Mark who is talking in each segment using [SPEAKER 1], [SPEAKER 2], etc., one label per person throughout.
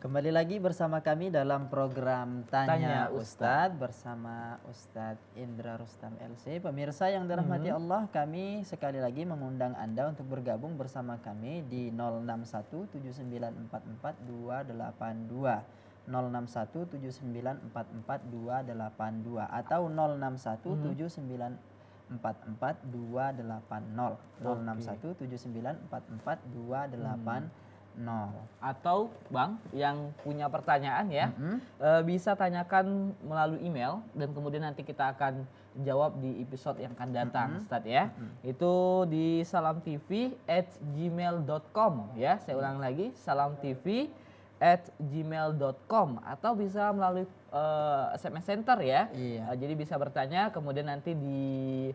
[SPEAKER 1] Kembali lagi bersama kami dalam program Tanya Ustadz bersama Ustadz Indra Rustam LC. Pemirsa yang dirahmati Allah, kami sekali lagi mengundang Anda untuk bergabung bersama kami di 06179442282, 06179442282 atau 06179442280, 06179442280.
[SPEAKER 2] Atau Bang yang punya pertanyaan ya, bisa tanyakan melalui email dan kemudian nanti kita akan jawab di episode yang akan datang, Ustadz ya. Itu di salamtv@gmail.com ya. Saya ulang lagi, salamtv@gmail.com atau bisa melalui SMS Center ya.
[SPEAKER 1] Iya.
[SPEAKER 2] Jadi bisa bertanya, kemudian nanti di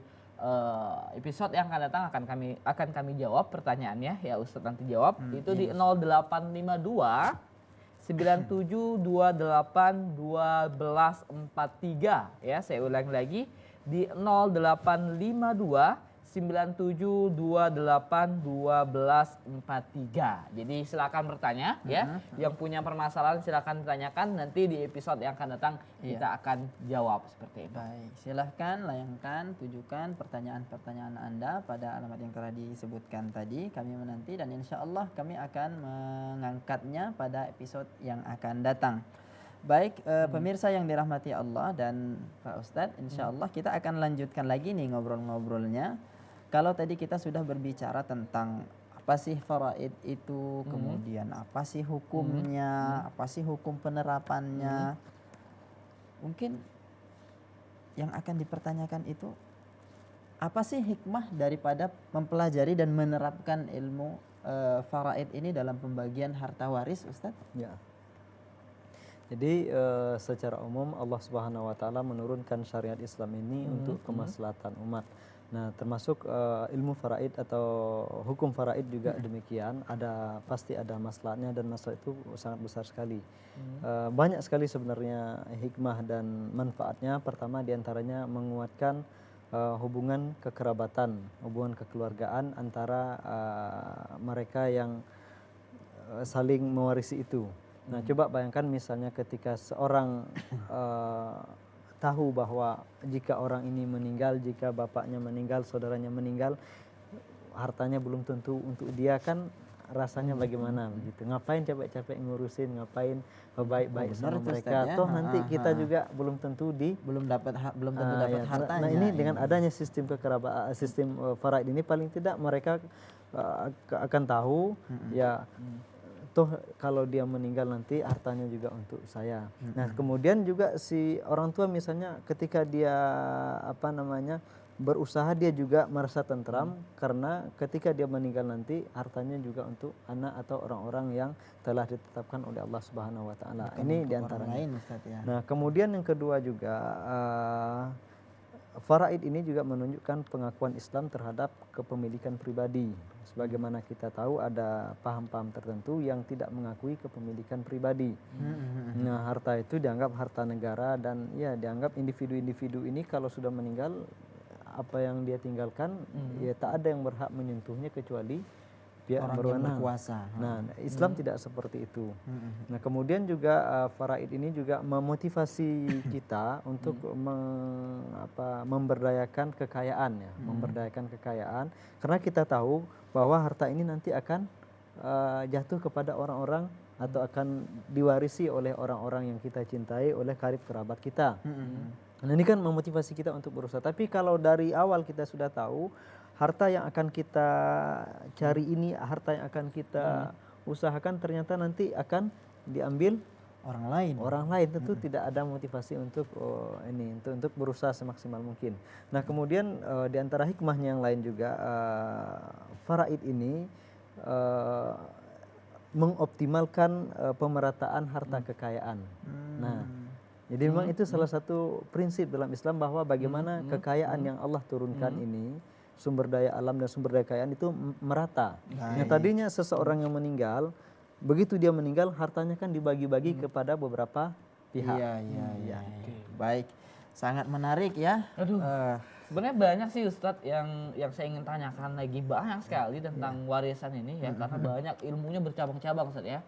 [SPEAKER 2] episode yang akan datang akan kami jawab pertanyaannya ya, Ustadz nanti jawab. Itu di 0852 9728 1243 ya. Saya ulang lagi di 0852 9728 1243. Jadi silakan bertanya ya. Yang punya permasalahan silakan ditanyakan, nanti di episode yang akan datang kita akan jawab seperti itu.
[SPEAKER 1] Baik, silahkan layangkan, tujukan pertanyaan-pertanyaan Anda pada alamat yang telah disebutkan tadi. Kami menanti dan insya Allah kami akan mengangkatnya pada episode yang akan datang. Baik, pemirsa yang dirahmati Allah dan Pak Ustadz, insya Allah kita akan lanjutkan lagi nih ngobrol-ngobrolnya. Kalau tadi kita sudah berbicara tentang apa sih faraid itu, kemudian apa sih hukumnya, apa sih hukum penerapannya. Mungkin yang akan dipertanyakan itu, apa sih hikmah daripada mempelajari dan menerapkan ilmu faraid ini dalam pembagian harta waris, Ustadz?
[SPEAKER 3] Ya. Jadi secara umum Allah Subhanahu wa taala menurunkan syariat Islam ini untuk kemaslahatan umat. Nah, termasuk ilmu faraid atau hukum faraid juga demikian, pasti ada maslahatnya dan masalah itu sangat besar sekali. Banyak sekali sebenarnya hikmah dan manfaatnya. Pertama diantaranya menguatkan hubungan kekerabatan, hubungan kekeluargaan antara mereka yang saling mewarisi itu. Nah, coba bayangkan misalnya ketika seorang tahu bahwa jika orang ini meninggal, jika bapaknya meninggal, saudaranya meninggal, hartanya belum tentu untuk dia, kan rasanya bagaimana begitu. Ngapain capek-capek ngurusin, ngapain baik-baik sama mereka. Toh nanti kita juga belum tentu belum tentu dapat hartanya. Nah, ini dengan adanya sistem kekerabatan, sistem faraid ini paling tidak mereka akan tahu ya, toh kalau dia meninggal nanti hartanya juga untuk saya. Nah, kemudian juga si orang tua misalnya ketika dia berusaha, dia juga merasa tentram karena ketika dia meninggal nanti hartanya juga untuk anak atau orang-orang yang telah ditetapkan oleh Allah Subhanahu wa taala. Ini diantaranya. Nah, kemudian yang kedua juga faraid ini juga menunjukkan pengakuan Islam terhadap kepemilikan pribadi. Sebagaimana kita tahu ada paham-paham tertentu yang tidak mengakui kepemilikan pribadi. Nah, harta itu dianggap harta negara dan ya dianggap individu-individu ini kalau sudah meninggal, apa yang dia tinggalkan ya tak ada yang berhak menyentuhnya kecuali pihak berwenang. Nah, Islam tidak seperti itu. Nah, kemudian juga faraid ini juga memotivasi kita untuk memberdayakan kekayaan ya, memberdayakan kekayaan, karena kita tahu bahwa harta ini nanti akan jatuh kepada orang-orang atau akan diwarisi oleh orang-orang yang kita cintai, oleh karib kerabat kita. Nah, ini kan memotivasi kita untuk berusaha. Tapi kalau dari awal kita sudah tahu harta yang akan kita cari ini, harta yang akan kita usahakan ternyata nanti akan diambil orang lain, tentu tidak ada motivasi untuk untuk berusaha semaksimal mungkin. Nah, kemudian di antara hikmahnya yang lain juga faraid ini mengoptimalkan pemerataan harta kekayaan. Nah, jadi memang itu salah satu prinsip dalam Islam bahwa bagaimana kekayaan yang Allah turunkan ini, sumber daya alam dan sumber daya kekayaan itu merata. Nah, tadinya seseorang yang meninggal, begitu dia meninggal hartanya kan dibagi-bagi kepada beberapa pihak.
[SPEAKER 1] Iya. Baik, sangat menarik ya.
[SPEAKER 2] Sebenarnya banyak sih Ustadz yang saya ingin tanyakan lagi, banyak sekali tentang warisan ini ya, karena banyak ilmunya bercabang-cabang Ustadz ya.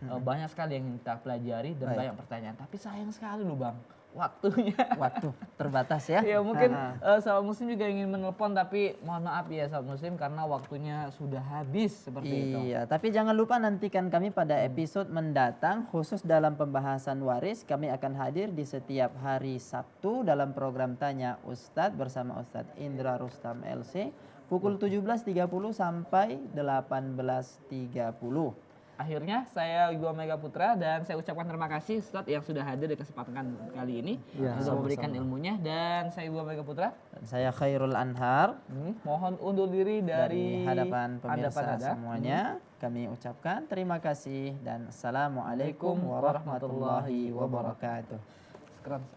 [SPEAKER 2] Banyak sekali yang kita pelajari dan banyak pertanyaan. Tapi sayang sekali loh Bang, waktunya.
[SPEAKER 1] Waktu terbatas ya.
[SPEAKER 2] Ya mungkin sahabat muslim juga ingin menelpon, tapi mohon maaf ya sahabat muslim karena waktunya sudah habis seperti itu.
[SPEAKER 1] Iya, tapi jangan lupa nantikan kami pada episode mendatang khusus dalam pembahasan waris. Kami akan hadir di setiap hari Sabtu dalam program Tanya Ustadz bersama Ustadz Indra Rustam LC pukul 17.30 sampai 18.30.
[SPEAKER 2] Akhirnya saya Ibu Mega Putra dan saya ucapkan terima kasih Ustadz yang sudah hadir di kesempatan kali ini sudah memberikan ilmunya, dan saya Ibu Mega Putra
[SPEAKER 1] Dan saya Khairul Anhar
[SPEAKER 2] mohon undur diri dari
[SPEAKER 1] hadapan pemirsa
[SPEAKER 2] Anda.
[SPEAKER 1] semuanya. Kami ucapkan terima kasih dan assalamualaikum warahmatullahi wabarakatuh.
[SPEAKER 2] Sekarang